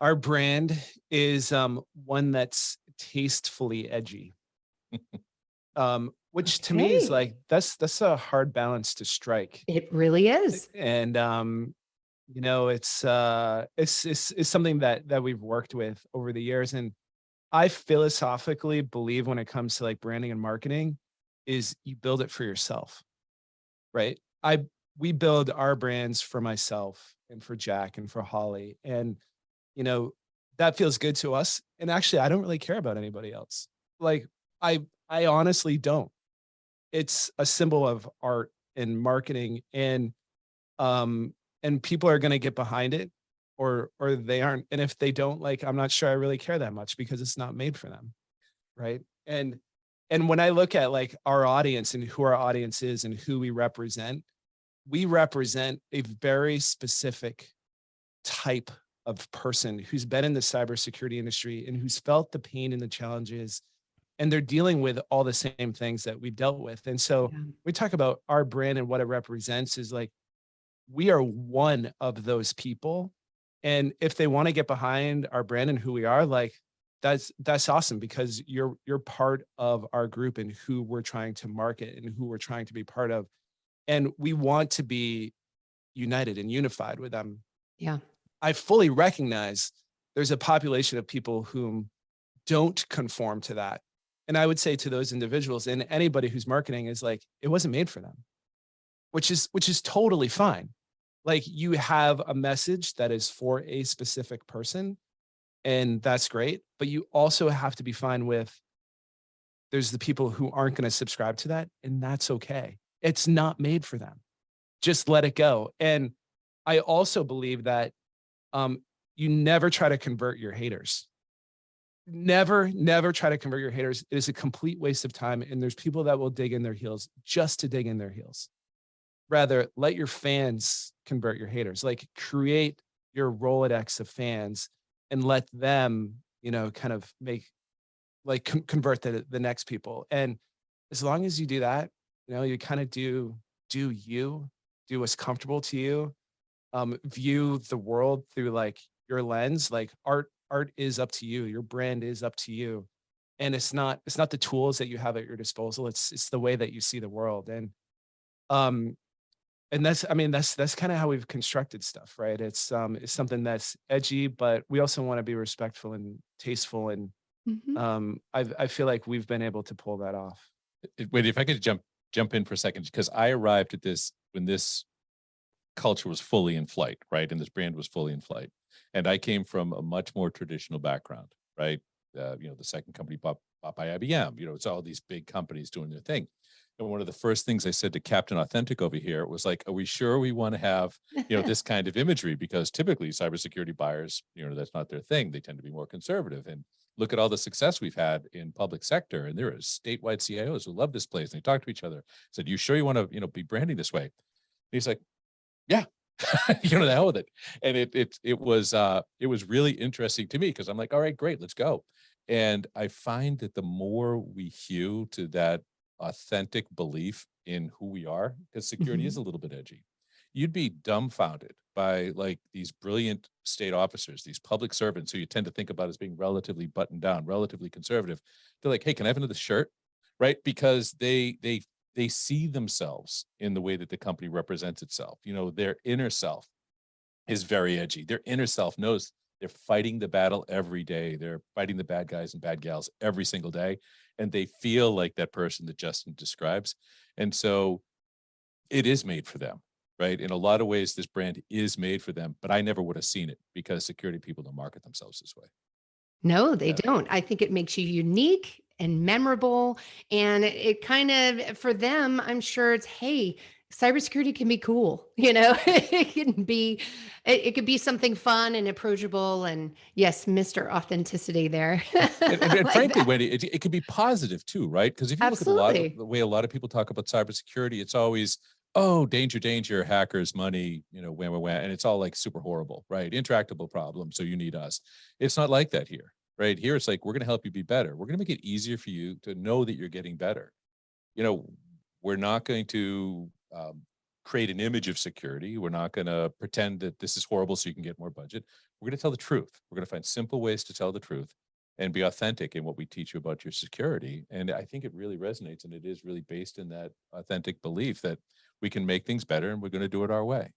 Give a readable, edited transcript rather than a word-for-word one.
Our brand is one that's tastefully edgy. Which to me is Okay. like that's a hard balance to strike. It really is. And it's something that we've worked with over the years. And I philosophically believe when it comes to like branding and marketing is you build it for yourself, right? I We build our brands for myself and for Jack and for Holly. And you know, that feels good to us. And actually, I don't really care about anybody else. Like I honestly don't. It's a symbol of art and marketing, and people are going to get behind it or they aren't. And if they don't, like, I'm not sure I really care that much because it's not made for them, right? And when I look at like our audience and who our audience is and who we represent a very specific type of person who's been in the cybersecurity industry and who's felt the pain and the challenges, and they're dealing with all the same things that we've dealt with. And so Yeah. we talk about our brand and what it represents is like we are one of those people. And if they want to get behind our brand and who we are, like that's awesome because you're part of our group and who we're trying to market and who we're trying to be part of. And we want to be united and unified with them. Yeah. I fully recognize there's a population of people whom don't conform to that. And I would say to those individuals and anybody who's marketing is like, it wasn't made for them, which is totally fine. Like you have a message that is for a specific person, and that's great. But you also have to be fine with there's the people who aren't going to subscribe to that, and that's okay. It's not made for them. Just let it go. And I also believe that you never try to convert your haters. Never try to convert your haters. It is a complete waste of time. And there's people that will dig in their heels just to dig in their heels. Rather, let your fans convert your haters. Like create your Rolodex of fans and let them, kind of make like convert the next people. And as long as you do that, you kind of do you, do what's comfortable to you, view the world through like your lens. Like art is up to you, your brand is up to you, and it's not the tools that you have at your disposal, it's the way that you see the world. Um and that's, I mean, that's kind of how we've constructed stuff, right? It's something that's edgy, but we also want to be respectful and tasteful. And Mhm. I feel like we've been able to pull that off. Wait, if I could jump in for a second, because I arrived at this when this culture was fully in flight, right? And this brand was fully in flight. And I came from a much more traditional background, right? The second company bought by IBM, it's all these big companies doing their thing. And one of the first things I said to Captain Authentic over here was like, are we sure we want to have, this kind of imagery? Because typically cybersecurity buyers, that's not their thing. They tend to be more conservative. And look at all the success we've had in public sector. And there are statewide CIOs who love this place. And they talk to each other. Said, you sure you want to, be branding this way? And he's like, yeah, the hell with it. And it was really interesting to me because I'm like, all right, great, let's go. And I find that the more we hew to that authentic belief in who we are, because security is Mhm. a little bit edgy, you'd be dumbfounded by like these brilliant state officers, these public servants who you tend to think about as being relatively buttoned down, relatively conservative. They're like, hey, can I have another shirt? Right? Because they see themselves in the way that the company represents itself. Their inner self is very edgy. Their inner self knows they're fighting the battle every day. They're fighting the bad guys and bad gals every single day. And they feel like that person that Justin describes. And so it is made for them, right? In a lot of ways, this brand is made for them, but I never would have seen it because security people don't market themselves this way. No, they Yeah. don't. I think it makes you unique and memorable. And it kind of, for them, I'm sure it's, hey, cybersecurity can be cool. It can be, it could be something fun and approachable. And yes, Mr. Authenticity there. And Like frankly, that. Wendy, it can be positive too, right? Because if you look at Absolutely. the way a lot of people talk about cybersecurity, it's always, oh, danger, danger, hackers, money, wham, wham, wham, and it's all like super horrible, right? Intractable problem, so you need us. It's not like that here, right? Here, it's like we're going to help you be better. We're going to make it easier for you to know that you're getting better. You know, we're not going to create an image of security. We're not going to pretend that this is horrible so you can get more budget. We're going to tell the truth. We're going to find simple ways to tell the truth and be authentic in what we teach you about your security. And I think it really resonates, and it is really based in that authentic belief that we can make things better and we're going to do it our way.